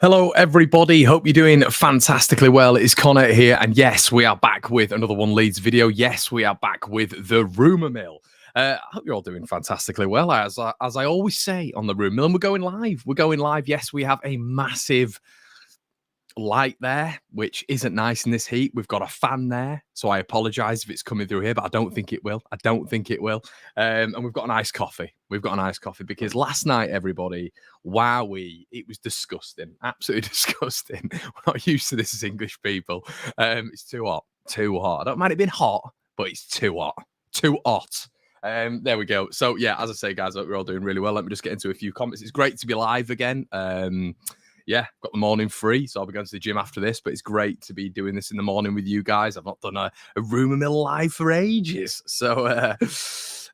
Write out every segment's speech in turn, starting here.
Hello, everybody. Hope you're doing fantastically well. It's Connor here. And yes, we are back with another One Leeds video. Yes, we are back with the Rumour Mill. I hope you're all doing fantastically well. As I always say on the Rumour Mill, and we're going live. We're going live. Yes, we have a massive light there, which isn't nice in this heat. We've got a fan there, so I apologize if it's coming through here, but I don't think it will. And we've got an iced coffee. We've got an iced coffee because last night, everybody, wowee, it was disgusting. Absolutely disgusting. We're not used to this as English people. It's too hot. Too hot. I don't mind it being hot, but it's too hot. Too hot. There we go. So yeah, as I say, guys, I hope we're all doing really well. Let me just get into a few comments. It's great to be live again. Yeah, got the morning free, so I'll be going to the gym after this, but it's great to be doing this in the morning with you guys. I've not done a Rumour Mill live for ages. So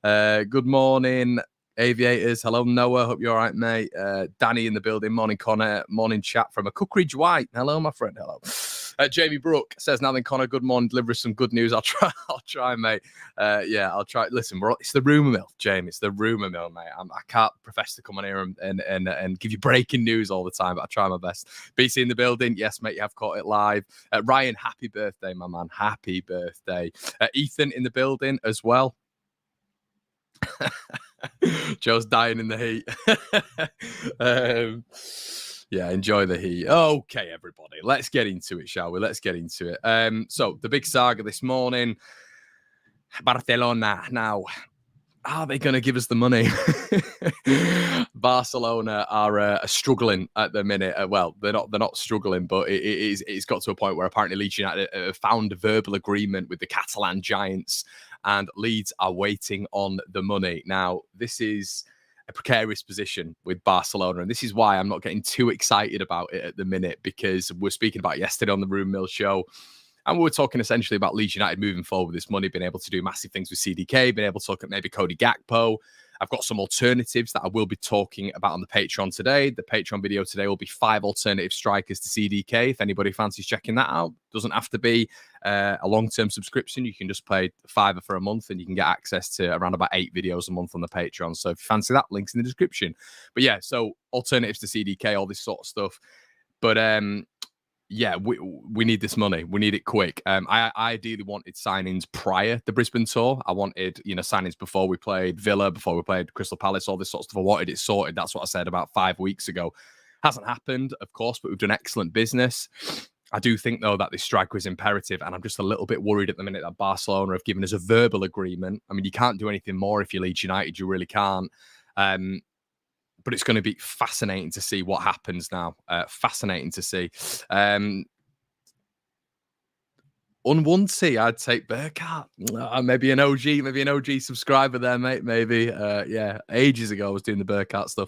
good morning, aviators. Hello, Noah. Hope you're all right, mate. Danny in the building. Morning, Connor. Morning, chat from a Cookridge White. Hello, my friend. Hello. Jamie Brooke says, now then, Connor, good morning. Deliver us some good news. I'll try, mate. Yeah, I'll try. Listen, it's the Rumour Mill, Jamie. It's the Rumour Mill, mate. I can't profess to come on here and give you breaking news all the time, but I try my best. BC in the building. Yes, mate, you have caught it live. Ryan, happy birthday, my man. Happy birthday. Ethan in the building as well. Joe's dying in the heat. Yeah, enjoy the heat. Okay, everybody, let's get into it, shall we? Let's get into it. So the big saga this morning, Barcelona. Now, are they going to give us the money? Barcelona are struggling at the minute. Well, they're not struggling, but it's got to a point where apparently Leeds United have found a verbal agreement with the Catalan giants, and Leeds are waiting on the money. Now, this is a precarious position with Barcelona, and this is why I'm not getting too excited about it at the minute, because we're speaking about it yesterday on the Rumour Mill show, and we were talking essentially about Leeds United moving forward with this money, being able to do massive things with CDK, being able to look at maybe Cody Gakpo. I've got some alternatives that I will be talking about on the Patreon today. The Patreon video today will be 5 alternative strikers to CDK. If anybody fancies checking that out, doesn't have to be a long-term subscription. You can just pay £5 for a month and you can get access to around about 8 videos a month on the Patreon. So if you fancy that, link's in the description. But yeah, so alternatives to CDK, all this sort of stuff. But yeah, we need this money. We need it quick. I ideally wanted signings prior the Brisbane tour. I wanted, signings before we played Villa, before we played Crystal Palace, all this sort of stuff. I wanted it sorted. That's what I said about 5 weeks ago. Hasn't happened, of course, but we've done excellent business. I do think, though, that this striker is imperative, and I'm just a little bit worried at the minute that Barcelona have given us a verbal agreement. I mean, you can't do anything more if you're Leeds United. You really can't. But it's going to be fascinating to see what happens now. Fascinating to see. Unwanted, I'd take Burkhardt. Maybe an OG subscriber there, mate. Maybe. Yeah, ages ago I was doing the Burkhardt stuff.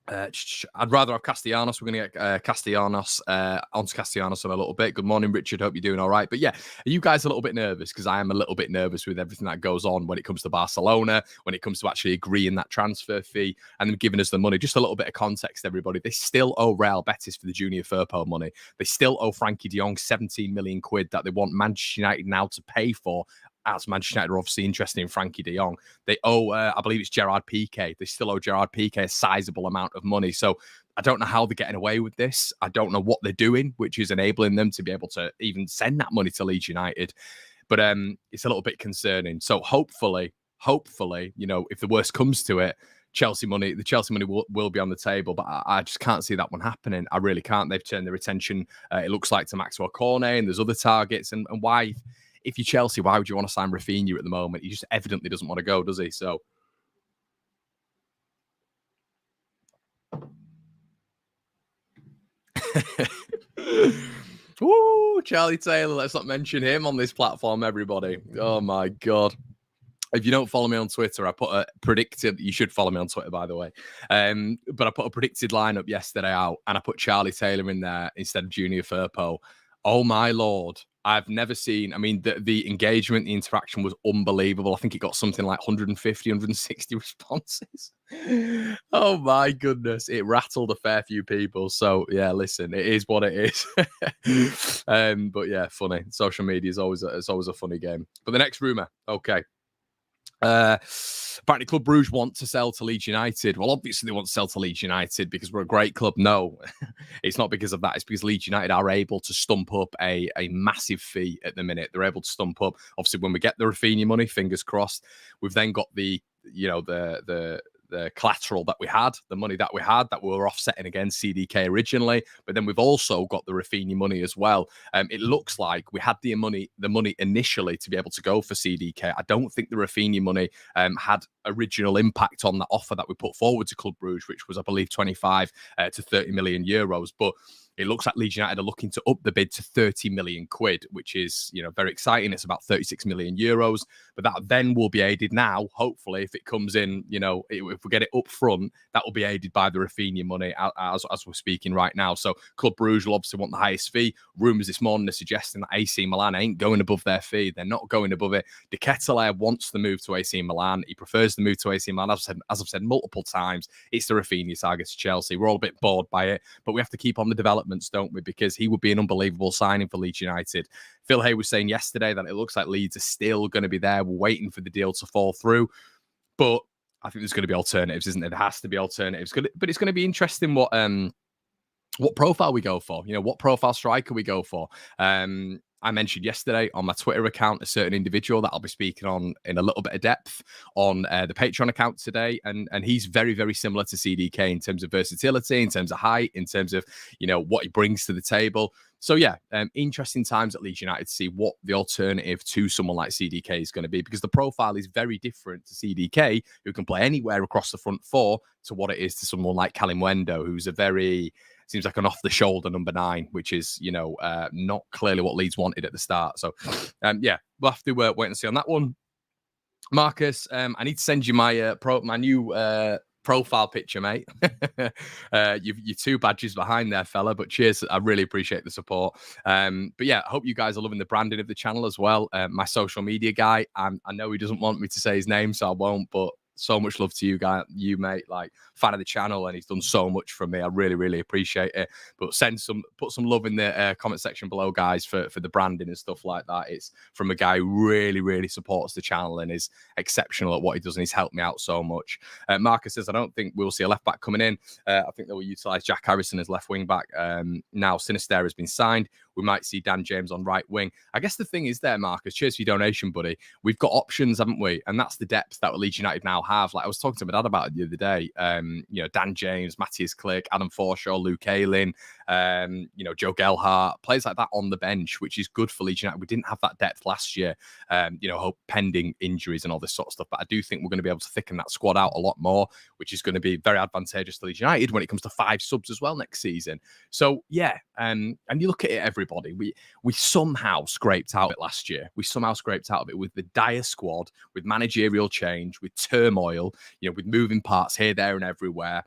I'd rather have Castellanos. We're going to get Castellanos onto Castellanos in a little bit. Good morning, Richard. Hope you're doing all right. But yeah, are you guys a little bit nervous? Because I am a little bit nervous with everything that goes on when it comes to Barcelona, when it comes to actually agreeing that transfer fee and them giving us the money. Just a little bit of context, everybody. They still owe Real Betis for the Junior Firpo money. They still owe Frankie de Jong 17 million quid that they want Manchester United now to pay for, as Manchester United are obviously interested in Frankie de Jong. They owe, I believe it's Gerard Piqué. They still owe Gerard Piqué a sizable amount of money. So I don't know how they're getting away with this. I don't know what they're doing, which is enabling them to be able to even send that money to Leeds United. But it's a little bit concerning. So hopefully, if the worst comes to it, the Chelsea money will be on the table, but I just can't see that one happening. I really can't. They've turned their attention, it looks like, to Maxwell Cornet, and there's other targets. And why... If you're Chelsea, why would you want to sign Rafinha at the moment? He just evidently doesn't want to go, does he? So, ooh, Charlie Taylor. Let's not mention him on this platform, everybody. Oh my God. If you don't follow me on Twitter, I put a predicted... You should follow me on Twitter, by the way. But I put a predicted lineup yesterday out, and I put Charlie Taylor in there instead of Junior Firpo. Oh my Lord. I've never seen... I mean, the engagement, the interaction was unbelievable. I think it got something like 150, 160 responses. Oh my goodness. It rattled a fair few people. So yeah, listen, it is what it is. But yeah, funny. Social media is always a funny game. But the next rumour, okay. Apparently, Club Brugge want to sell to Leeds United. Well, obviously, they want to sell to Leeds United because we're a great club. No, it's not because of that. It's because Leeds United are able to stump up a massive fee at the minute. They're able to stump up. Obviously, when we get the Rafinha money, fingers crossed, we've then got the collateral that we had, the money that we had that we were offsetting against CDK originally, but then we've also got the Rafinha money as well. It looks like we had the money initially to be able to go for CDK. I don't think the Rafinha money had original impact on the offer that we put forward to Club Brugge, which was, I believe, 25 to 30 million euros. But it looks like Leeds United are looking to up the bid to 30 million quid, which is, very exciting. It's about 36 million euros, but that then will be aided now, hopefully, if it comes in, if we get it up front, that will be aided by the Rafinha money as we're speaking right now. So Club Brugge will obviously want the highest fee. Rumours this morning are suggesting that AC Milan ain't going above their fee. They're not going above it. De Ketelaere wants the move to AC Milan. He prefers the move to AC Milan. As I've said multiple times, it's the Rafinha saga to Chelsea. We're all a bit bored by it, but we have to keep on the developments, don't we? Because he would be an unbelievable signing for Leeds United. Phil Hay was saying yesterday that it looks like Leeds are still going to be there. We're waiting for the deal to fall through. But I think there's going to be alternatives, isn't there? There has to be alternatives. But it's going to be interesting what profile we go for. What profile striker we go for. I mentioned yesterday on my Twitter account a certain individual that I'll be speaking on in a little bit of depth on the Patreon account today. And he's very, very similar to CDK in terms of versatility, in terms of height, in terms of, what he brings to the table. So, yeah, interesting times at Leeds United to see what the alternative to someone like CDK is going to be, because the profile is very different to CDK, who can play anywhere across the front four, to what it is to someone like Kalimwendo, who's seems like an off-the-shoulder number 9, which is, not clearly what Leeds wanted at the start. So, yeah, we'll have to wait and see on that one. Marcus, I need to send you my new profile picture, mate. You're 2 badges behind there, fella, but cheers. I really appreciate the support. But yeah, I hope you guys are loving the branding of the channel as well. My social media guy, I know he doesn't want me to say his name, so I won't, but so much love to you, mate. Like, fan of the channel, and he's done so much for me. I really, really appreciate it. But put some love in the comment section below, guys, for the branding and stuff like that. It's from a guy who really, really supports the channel and is exceptional at what he does, and he's helped me out so much. Marcus says, I don't think we'll see a left back coming in. I think they will utilise Jack Harrison as left wing back. Now Sinisterra has been signed. We might see Dan James on right wing. I guess the thing is there, Marcus, cheers for your donation, buddy. We've got options, haven't we? And that's the depth that Leeds United now have. Like, I was talking to my dad about it the other day. Dan James, Matthias Click, Adam Forshaw, Luke Ayling, Joe Gelhardt, players like that on the bench, which is good for Leeds United. We didn't have that depth last year, pending injuries and all this sort of stuff. But I do think we're going to be able to thicken that squad out a lot more, which is going to be very advantageous to Leeds United when it comes to 5 subs as well next season. So, yeah, and you look at it, everybody, we somehow scraped out of it last year. We somehow scraped out of it with the dire squad, with managerial change, with turmoil, with moving parts here, there, and everywhere.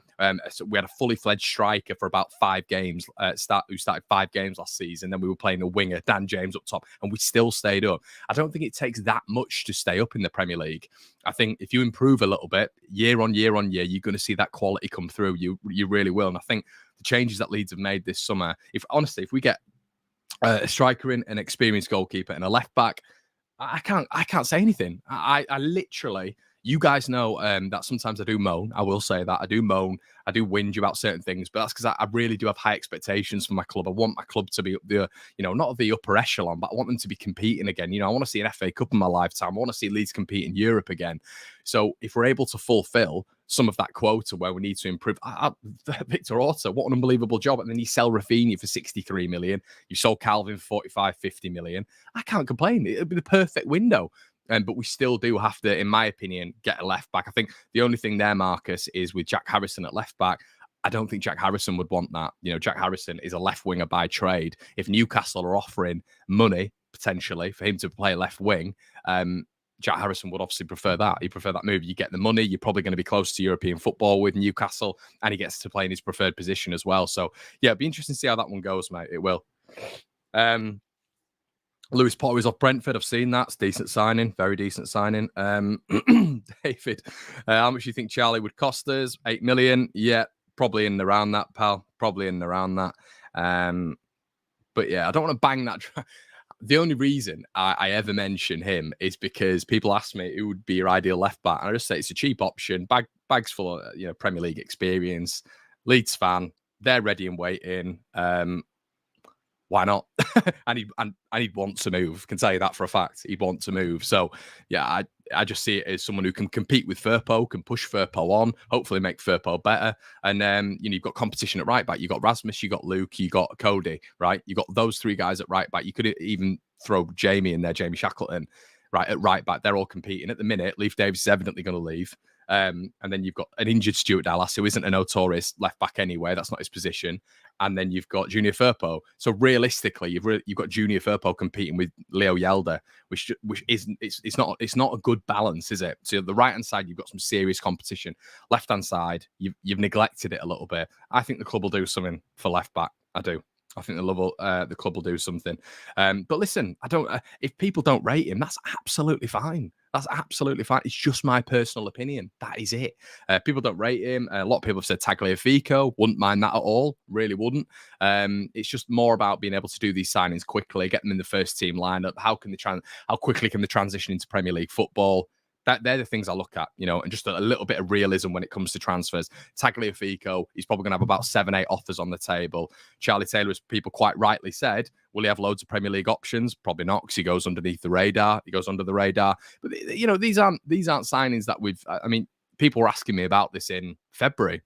So we had a fully fledged striker for about 5 games, who started 5 games last season. Then we were playing a winger, Dan James, up top, and we still stayed up. I don't think it takes that much to stay up in the Premier League. I think if you improve a little bit, year on year on year, you're going to see that quality come through. You really will. And I think the changes that Leeds have made this summer, if we get a striker in, an experienced goalkeeper, and a left back, I can't say anything. I literally, you guys know that sometimes I do moan. I will say that I do moan. I do whinge about certain things, but that's because I really do have high expectations for my club. I want my club to be up the, not the upper echelon, but I want them to be competing again. I want to see an FA Cup in my lifetime. I want to see Leeds compete in Europe again. So if we're able to fulfill some of that quota where we need to improve, Victor Orta, what an unbelievable job. And then you sell Rafinha for 63 million. You sold Calvin for 45, 50 million. I can't complain. It'll be the perfect window. But we still do have to, in my opinion, get a left back. I think the only thing there, Marcus, is with Jack Harrison at left back. I don't think Jack Harrison would want that. Jack Harrison is a left winger by trade. If Newcastle are offering money, potentially, for him to play left wing, Jack Harrison would obviously prefer that. He'd prefer that move. You get the money. You're probably going to be close to European football with Newcastle, and he gets to play in his preferred position as well. So, yeah, it'd be interesting to see how that one goes, mate. It will. Lewis Potter is off Brentford. I've seen that. It's decent signing. Very decent signing. David, how much do you think Charlie would cost us? 8 million? Yeah, probably in and around that, pal. Probably in and around that. But yeah, I don't want to bang that. the only reason I ever mention him is because people ask me who would be your ideal left back, and I just say it's a cheap option. Bags full of Premier League experience, Leeds fan. They're ready and waiting. Why not? and he'd want to move. Can tell you that for a fact. He'd want to move. So yeah, I just see it as someone who can compete with Firpo, can push Firpo on, hopefully make Firpo better. And you've got competition at right back. You got Rasmus, you got Luke, you got Cody, right? You got those three guys at right back. You could even throw Jamie in there, Jamie Shackleton, right at right back. They're all competing at the minute. Leif Davis is evidently going to leave. And then you've got an injured Stuart Dallas, who isn't a notorious left back anyway. That's not his position. And then you've got Junior Firpo. So realistically, you've got Junior Firpo competing with Leo Yelder, which isn't it's not a good balance, is it? So the right hand side, you've got some serious competition. Left hand side, you've neglected it a little bit. I think the club will do something for left back. I do. I think the club will do something. But listen, I don't. If people don't rate him, that's absolutely fine. That's absolutely fine. It's just my personal opinion. That is it. People don't rate him. A lot of people have said Tagliafico. Wouldn't mind that at all. Really wouldn't. It's just more about being able to do these signings quickly, get them in the first team lineup. How quickly can they transition into Premier League football? They're the things I look at, and just a little bit of realism when it comes to transfers. Tagliafico, he's probably going to have about 7-8 offers on the table. Charlie Taylor, as people quite rightly said, will he have loads of Premier League options? Probably not, because he goes underneath the radar. He goes under the radar. But these aren't signings that we've. I mean, people were asking me about this in February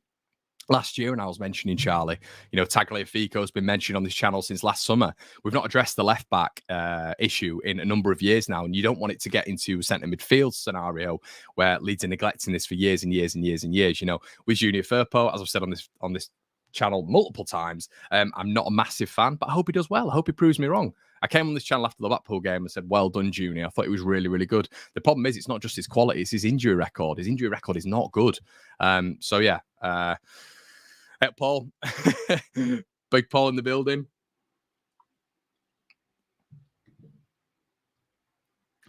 last year, and I was mentioning Charlie. Tagliafico has been mentioned on this channel since last summer. We've not addressed the left back issue in a number of years now, and you don't want it to get into a centre midfield scenario where Leeds are neglecting this for years and years and years and years. With Junior Firpo, as I've said on this channel multiple times, I'm not a massive fan, but I hope he does well. I hope he proves me wrong. I came on this channel after the Blackpool game and said, well done, Junior. I thought he was really, really good. The problem is, it's not just his quality, it's his injury record. His injury record is not good. So yeah. Paul, Big Paul in the building.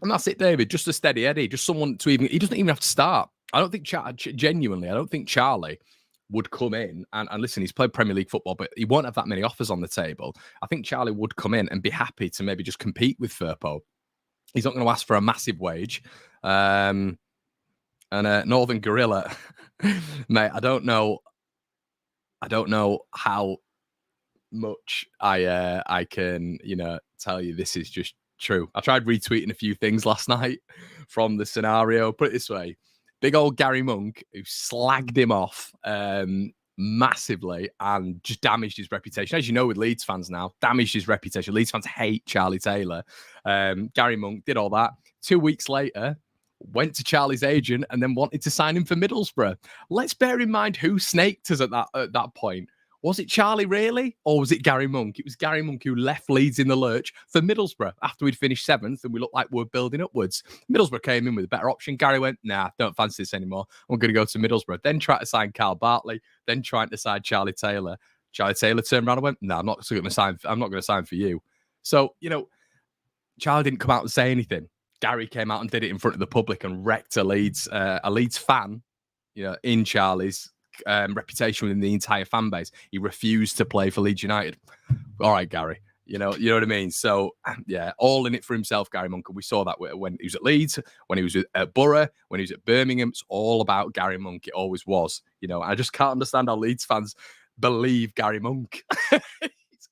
And that's it, David. Just a steady Eddie. Just someone he doesn't even have to start. I don't think, genuinely, I don't think Charlie would come in and listen, he's played Premier League football, but he won't have that many offers on the table. I think Charlie would come in and be happy to maybe just compete with Firpo. He's not going to ask for a massive wage. And Northern Gorilla, mate, I don't know how much I can, tell you this is just true. I tried retweeting a few things last night from the scenario. Put it this way. Big old Gary Monk, who slagged him off massively and just damaged his reputation. As you know, with Leeds fans now, damaged his reputation. Leeds fans hate Charlie Taylor. Gary Monk did all that. 2 weeks later, went to Charlie's agent and then wanted to sign him for Middlesbrough. Let's bear in mind who snaked us at that point. Was it Charlie really? Or was it Gary Monk? It was Gary Monk who left Leeds in the lurch for Middlesbrough after we'd finished 7th and we looked like we were building upwards. Middlesbrough came in with a better option. Gary went, nah, don't fancy this anymore. I'm going to go to Middlesbrough. Then tried to sign Carl Bartley. Then trying to sign Charlie Taylor. Charlie Taylor turned around and went, no, I'm not going to sign for you. So, Charlie didn't come out and say anything. Gary came out and did it in front of the public and wrecked a Leeds fan, in Charlie's reputation within the entire fan base. He refused to play for Leeds United. All right, Gary, you know what I mean? So yeah, all in it for himself, Gary Monk. We saw that when he was at Leeds, when he was at Borough, when he was at Birmingham. It's all about Gary Monk. It always was. I just can't understand how Leeds fans believe Gary Monk.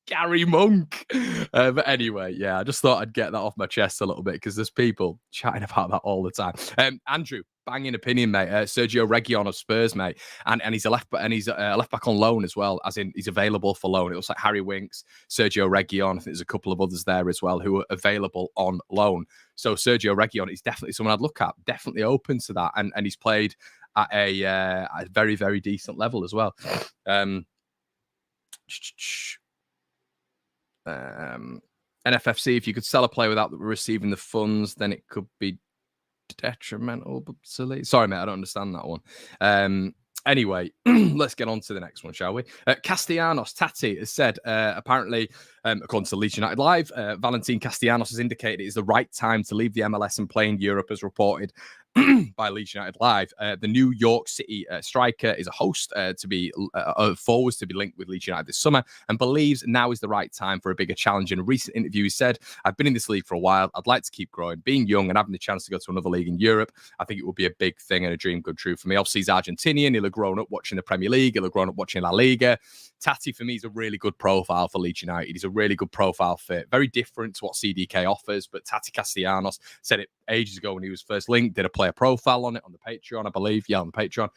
Gary Monk. But anyway, yeah, I just thought I'd get that off my chest a little bit because there's people chatting about that all the time. Andrew, banging opinion, mate. Sergio Reguilon of Spurs, mate, and he's a left back on loan as well, as in he's available for loan. It looks like Harry Winks, Sergio Reguilon. I think there's a couple of others there as well who are available on loan. So Sergio Reguilon is definitely someone I'd look at. Definitely open to that, and he's played at a very, very decent level as well. NFFC, if you could sell a player without receiving the funds, then it could be detrimental. Sorry, mate, I don't understand that one. Anyway, let's get on to the next one, shall we? Castellanos, Tati has said, apparently, According to Leeds United Live, Valentin Castellanos has indicated it is the right time to leave the MLS and play in Europe, as reported by Leeds United Live. The New York City striker is a host forwards to be linked with Leeds United this summer, and believes now is the right time for a bigger challenge. In a recent interview, he said, "I've been in this league for a while. I'd like to keep growing. Being young and having the chance to go to another league in Europe, I think it would be a big thing and a dream come true for me." Obviously, he's Argentinian. He'll have grown up watching the Premier League. He'll have grown up watching La Liga. Tati, for me, is a really good profile for Leeds United. He's a really good profile fit. Very different to what CDK offers, but Tati Castellanos said it ages ago when he was first linked, did a player profile on it on the Patreon, I believe. Yeah, on the Patreon.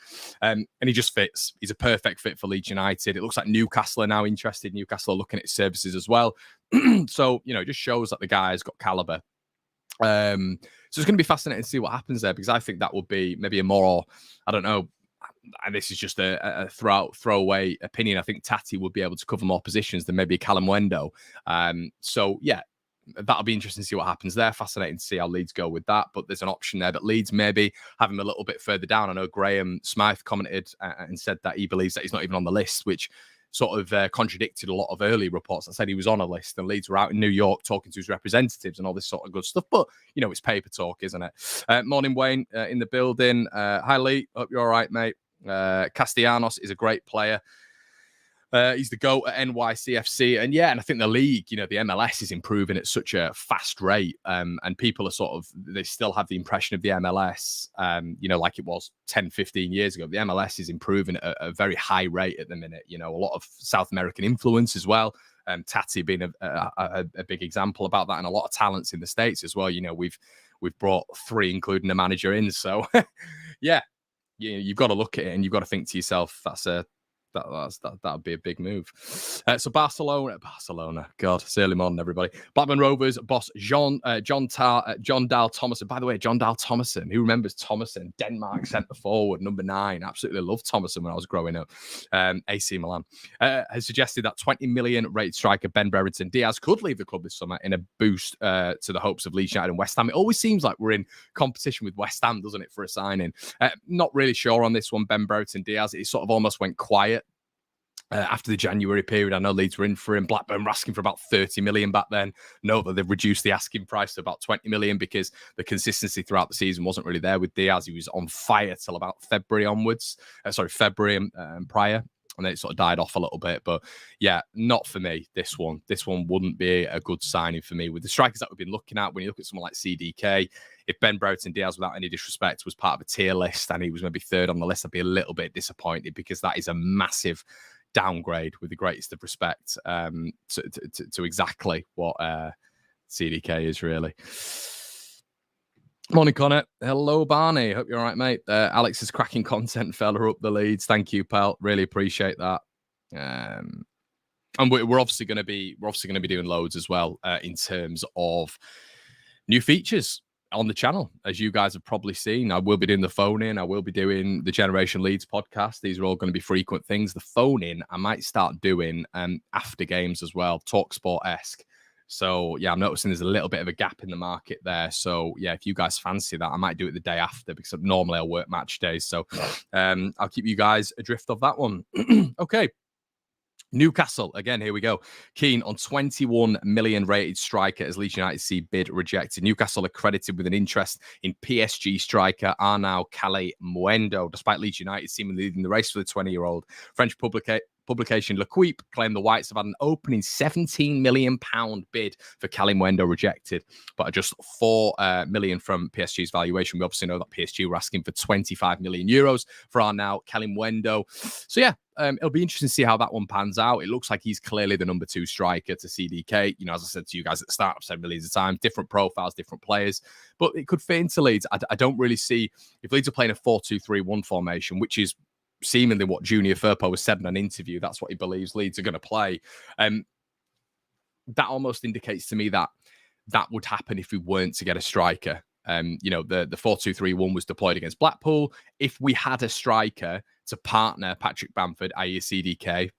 And he just fits. He's a perfect fit for Leeds United. It looks like Newcastle are now interested. Newcastle are looking at his services as well. So, it just shows that the guy's got caliber. So it's going to be fascinating to see what happens there, because I think that would be maybe a more, I don't know, and this is just a throwaway opinion. I think Tati would be able to cover more positions than maybe Callum Wendo. So, yeah, that'll be interesting to see what happens there. Fascinating to see how Leeds go with that. But there's an option there that Leeds maybe have him a little bit further down. I know Graham Smythe commented and said that he believes that he's not even on the list, which sort of contradicted a lot of early reports that said he was on a list and Leeds were out in New York talking to his representatives and all this sort of good stuff. But, it's paper talk, isn't it? Morning, Wayne, in the building. Hi, Lee. Hope you're all right, mate. Castellanos is a great player. He's the GOAT at NYCFC. And I think the league, the MLS is improving at such a fast rate. And people are they still have the impression of the MLS, like it was 10, 15 years ago. The MLS is improving at a very high rate at the minute. A lot of South American influence as well. Tati being a big example about that, and a lot of talents in the States as well. We've brought 3, including a manager in. So, you've got to look at it and you've got to think to yourself, that would be a big move. So Barcelona, God, it's early morning, everybody. Blackburn Rovers boss John Dahl Thomason. By the way, John Dahl Thomason, who remembers Thomason, Denmark centre forward, number 9. Absolutely loved Thomason when I was growing up. AC Milan has suggested that 20 million rated striker Ben Brereton Diaz could leave the club this summer in a boost to the hopes of Leeds United and West Ham. It always seems like we're in competition with West Ham, doesn't it, for a signing? Not really sure on this one, Ben Brereton Diaz. It sort of almost went quiet after the January period. I know Leeds were in for him. Blackburn were asking for about 30 million back then. Know that they've reduced the asking price to about 20 million because the consistency throughout the season wasn't really there with Diaz. He was on fire till about February onwards. February prior. And then it sort of died off a little bit. But not for me, this one. This one wouldn't be a good signing for me. With the strikers that we've been looking at, when you look at someone like CDK, if Ben Brereton Diaz, without any disrespect, was part of a tier list and he was maybe 3rd on the list, I'd be a little bit disappointed, because that is a massive downgrade, with the greatest of respect, to exactly what CDK is really. Morning, Connor. Hello, Barney. Hope you're all right, mate. Alex is cracking content fella up the Leeds. Thank you, pal. Really appreciate that. And we're obviously going to be doing loads as well in terms of new features on the channel, as you guys have probably seen. I will be doing the phone in. I will be doing the Generation Leeds podcast. These are all going to be frequent things. The phone in, I might start doing after games as well, TalkSport-esque. So, I'm noticing there's a little bit of a gap in the market there. So, if you guys fancy that, I might do it the day after, because normally I'll work match days. So, I'll keep you guys adrift of that one. Okay. Newcastle, again, here we go. Keen on 21 million rated striker as Leeds United see bid rejected. Newcastle are credited with an interest in PSG striker Arnaud Calimuendo, despite Leeds United seemingly leading the race for the 20-year-old. French publication L'Equipe claimed the Whites have had an opening £17 million bid for Calimuendo rejected, but are just 4 million from PSG's valuation. We obviously know that PSG were asking for 25 million euros for Arnaud Calimuendo. So, it'll be interesting to see how that one pans out. It looks like he's clearly the number 2 striker to CDK. As I said to you guys at the start, I've said millions of times, different profiles, different players, but it could fit into Leeds. I don't really see, if Leeds are playing a 4-2-3-1 formation, which is seemingly what Junior Firpo has said in an interview, that's what he believes Leeds are going to play. That almost indicates to me that would happen if we weren't to get a striker. The 4-2-3-1 was deployed against Blackpool. If we had a striker to partner Patrick Bamford, i.e. CDK,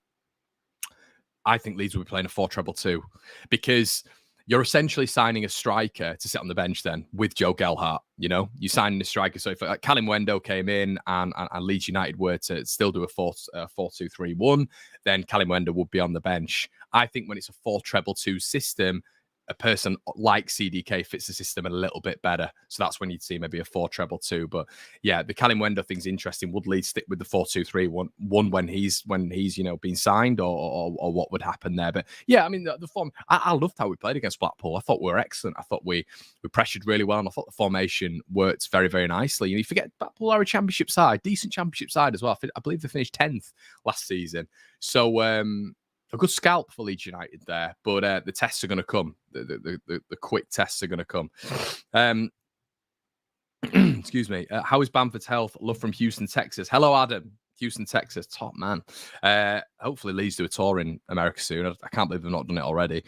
I think Leeds will be playing a 4-2-2, because you're essentially signing a striker to sit on the bench then with Joe Gelhardt. You know, you're signing a striker. So if Callum Wendo came in and Leeds United were to still do a 4-2-3-1, then Callum Wendo would be on the bench. I think when it's a 4-2-2 system, a person like CDK fits the system a little bit better. So that's when you'd see maybe a 4-2-2. But yeah, the Callum Wendo thing's interesting. Would Leeds stick with the 4-2-3-1 when he's been signed, or what would happen there? But yeah, I mean the form. I loved how we played against Blackpool. I thought we were excellent. I thought we pressured really well, and I thought the formation worked very, very nicely. You forget Blackpool are a championship side, decent championship side as well. I believe they finished 10th last season. So a good scalp for Leeds United there, but the tests are going to come. The quick tests are going to come. Excuse me. How is Bamford's health? Love from Houston, Texas. Hello, Adam. Houston, Texas. Top man. Hopefully Leeds do a tour in America soon. I can't believe they've not done it already.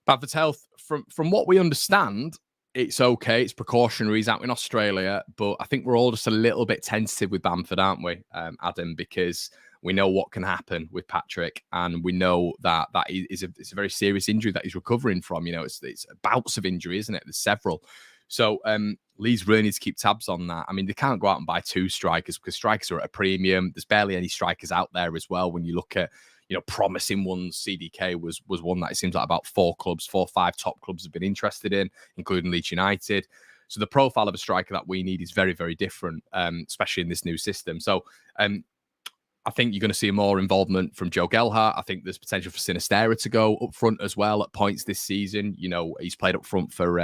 Bamford's health, from what we understand, it's okay. It's precautionary. He's out in Australia, but I think we're all just a little bit tentative with Bamford, aren't we, Adam? Because we know what can happen with Patrick, and we know that it's a very serious injury that he's recovering from. You know, it's bouts of injury, isn't it? There's several. So Leeds really need to keep tabs on that. I mean, they can't go out and buy 2 strikers because strikers are at a premium. There's barely any strikers out there as well. When you look at, promising ones, CDK was one that it seems like about 4 or 5 top clubs have been interested in, including Leeds United. So the profile of a striker that we need is very, very different, especially in this new system. So I think you're going to see more involvement from Joe Gelhardt. I think there's potential for Sinistera to go up front as well at points this season. He's played up front for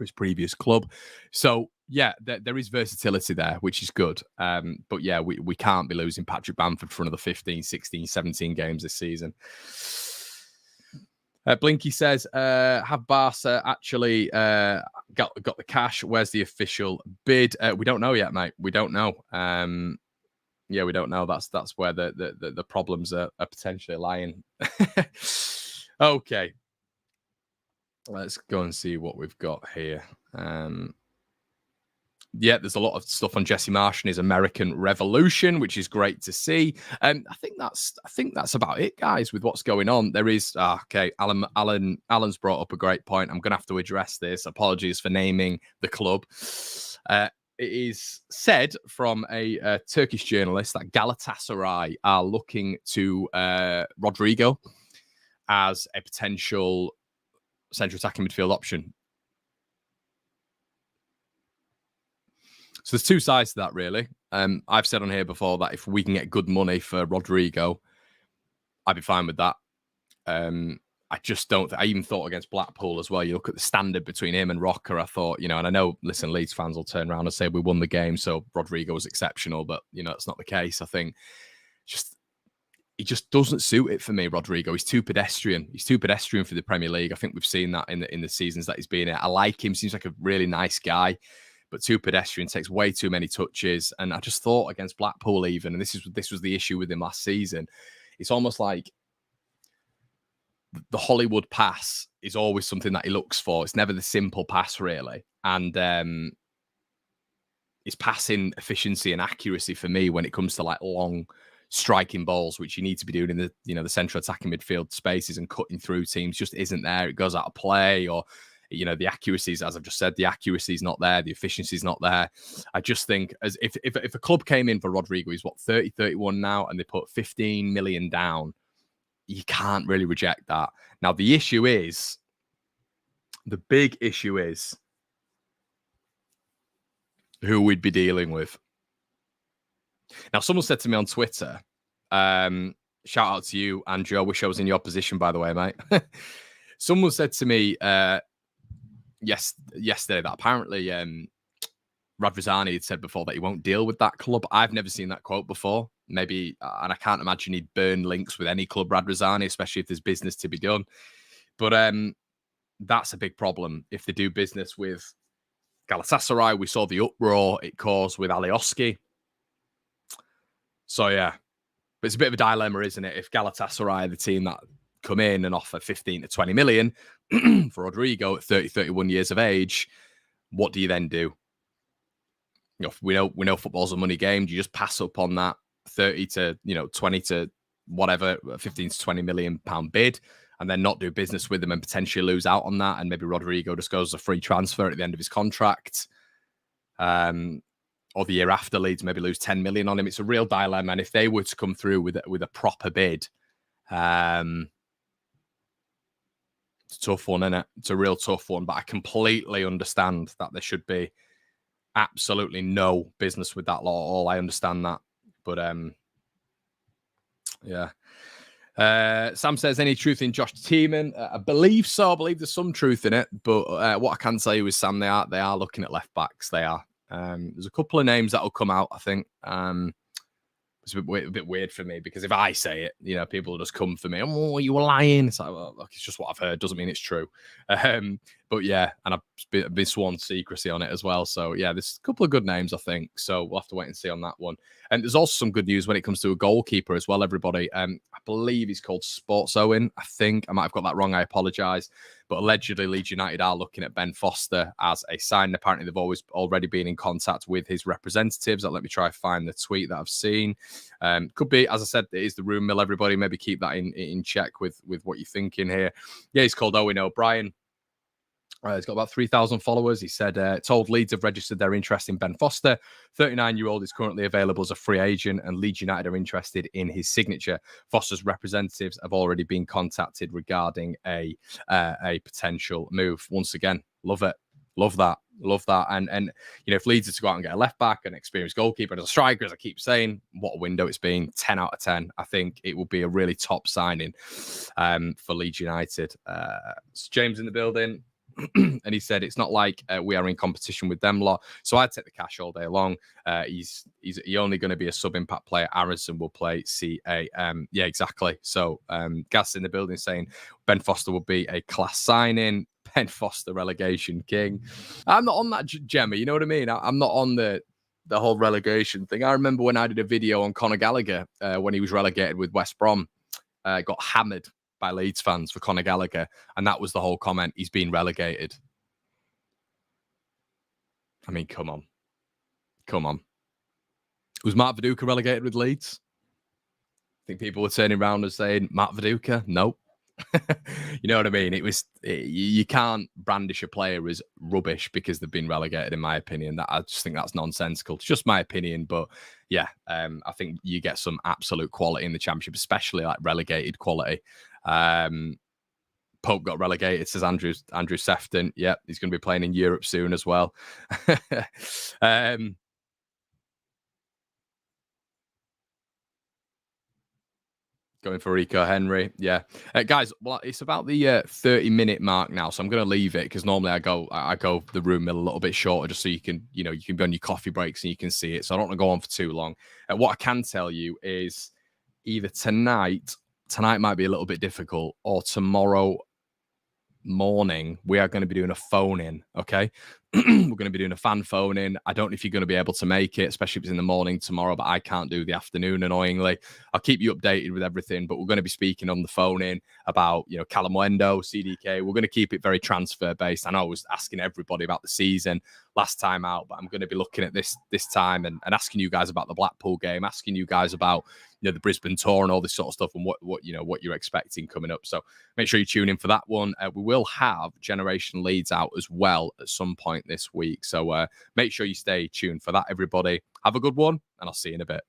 his previous club. So, yeah, there is versatility there, which is good. But, yeah, we can't be losing Patrick Bamford for another 15, 16, 17 games this season. Blinky says, have Barca actually got the cash? Where's the official bid? We don't know yet, mate. We don't know. Yeah, we don't know. That's where the problems are potentially lying. Okay. Let's go and see what we've got here. Yeah, there's a lot of stuff on Jesse Marsh and his American Revolution, which is great to see. I think that's about it, guys, with what's going on. There is okay. Alan's brought up a great point. I'm gonna have to address this. Apologies for naming the club. It is said from a Turkish journalist that Galatasaray are looking to Rodrigo as a potential central attacking midfield option. So there's 2 sides to that, really. I've said on here before that if we can get good money for Rodrigo, I'd be fine with that. I just don't. I even thought against Blackpool as well. You look at the standard between him and Rocker. I thought, and I know, listen, Leeds fans will turn around and say we won the game, so Rodrigo was exceptional, but it's not the case. I think he just doesn't suit it for me, Rodrigo. He's too pedestrian. He's too pedestrian for the Premier League. I think we've seen that in the seasons that he's been in. I like him. Seems like a really nice guy, but too pedestrian. Takes way too many touches. And I just thought against Blackpool even, and this was the issue with him last season. It's almost like the Hollywood pass is always something that he looks for. It's never the simple pass, really. And his passing efficiency and accuracy for me when it comes to like long striking balls, which you need to be doing in the central attacking midfield spaces and cutting through teams, just isn't there. It goes out of play, or the accuracies, as I've just said, the accuracy is not there, the efficiency is not there. I just think as if a club came in for Rodrigo, he's 30, 31 now, and they put 15 million down, you can't really reject that. Now, the big issue is who we'd be dealing with. Now, someone said to me on Twitter, shout out to you, Andrew. I wish I was in your position, by the way, mate. Someone said to me yesterday that apparently Radrizzani had said before that he won't deal with that club. I've never seen that quote before. Maybe, and I can't imagine he'd burn links with any club, Radrizzani, especially if there's business to be done. But that's a big problem if they do business with Galatasaray. We saw the uproar it caused with Alioski. So, yeah. But it's a bit of a dilemma, isn't it? If Galatasaray are the team that come in and offer 15 to 20 million for Rodrigo at 30, 31 years of age, what do you then do? We know football's a money game. Do you just pass up on that 30 to 20 to whatever, 15 to 20 million pound bid? and then not do business with them and potentially lose out on that. And maybe Rodrigo just goes as a free transfer at the end of his contract. Or the year after, Leeds maybe lose 10 million on him. It's a real dilemma. And if they were to come through with a proper bid, it's a tough one, isn't it? It's a real tough one. But I completely understand that there should be absolutely no business with that lot at all. I understand that. But yeah. Sam says, any truth in Josh Tiemann? I believe so. I believe there's some truth in it. But what I can tell you is, Sam, they are looking at left backs. They are. There's a couple of names that will come out, I think. It's a bit weird for me because if I say it, you know, people will just come for me. Oh, you were lying. It's like, well, look, it's just what I've heard. Doesn't mean it's true. But yeah, and I've been sworn secrecy on it as well. So yeah, there's a couple of good names, I think. So we'll have to wait and see on that one. And there's also some good news when it comes to a goalkeeper as well, everybody. I believe he's called Sports Owen. I think I might have got that wrong. I apologise. But allegedly, Leeds United are looking at Ben Foster as a sign. Apparently, they've already been in contact with his representatives. Let me try to find the tweet that I've seen. Could be, as I said, it is the rumour mill. Everybody, maybe keep that in check with what you're thinking here. Yeah, he's called Owen O'Brien. He's got about 3,000 followers. He said, told Leeds have registered their interest in Ben Foster. 39-year-old is currently available as a free agent, and Leeds United are interested in his signature. Foster's representatives have already been contacted regarding a potential move. Once again, love it. Love that. Love that. And you know, if Leeds is to go out and get a left back, an experienced goalkeeper, and a striker, as I keep saying, what a window it's been. 10 out of 10. I think it will be a really top signing for Leeds United. It's James in the building. And he said it's not like we are in competition with them lot, so I'd take the cash all day long. He's only going to be a sub-impact player. Aronson will play CAM. Yeah, exactly. So Gas in the building saying Ben Foster will be a class signing. Ben Foster relegation king. I'm not on that, Gemma. You know what I mean? I'm not on the whole relegation thing. I remember when I did a video on Conor Gallagher when he was relegated with West Brom. Got hammered by Leeds fans for Conor Gallagher, and that was the whole comment. He's been relegated. I mean, come on. Was Mark Viduka relegated with Leeds? I think people were turning around and saying, Mark Viduka? Nope. You know what I mean? You can't brandish a player as rubbish because they've been relegated, in my opinion. I just think that's nonsensical. It's just my opinion, but yeah, I think you get some absolute quality in the Championship, especially like relegated quality. Pope got relegated, says Andrew Sefton. Yeah, he's going to be playing in Europe soon as well. Going for Rico Henry. Yeah. Guys, well, it's about the 30-minute mark now, so I'm going to leave it because normally I go the room mill a little bit shorter just so you can be on your coffee breaks and you can see it. So I don't want to go on for too long. What I can tell you is either tonight might be a little bit difficult, or tomorrow morning we are going to be doing a phone in. Okay. We're going to be doing a fan phone in. I don't know if you're going to be able to make it, especially if it's in the morning tomorrow, but I can't do the afternoon, annoyingly. I'll keep you updated with everything, but we're going to be speaking on the phone in about, Callum Wendo, CDK. We're going to keep it very transfer based. I know I was asking everybody about the season last time out, but I'm going to be looking at this time and asking you guys about the Blackpool game, asking you guys about, the Brisbane tour and all this sort of stuff, and what you're expecting coming up. So make sure you tune in for that one. We will have Generation Leeds out as well at some point this week. So make sure you stay tuned for that, everybody. Have a good one, and I'll see you in a bit.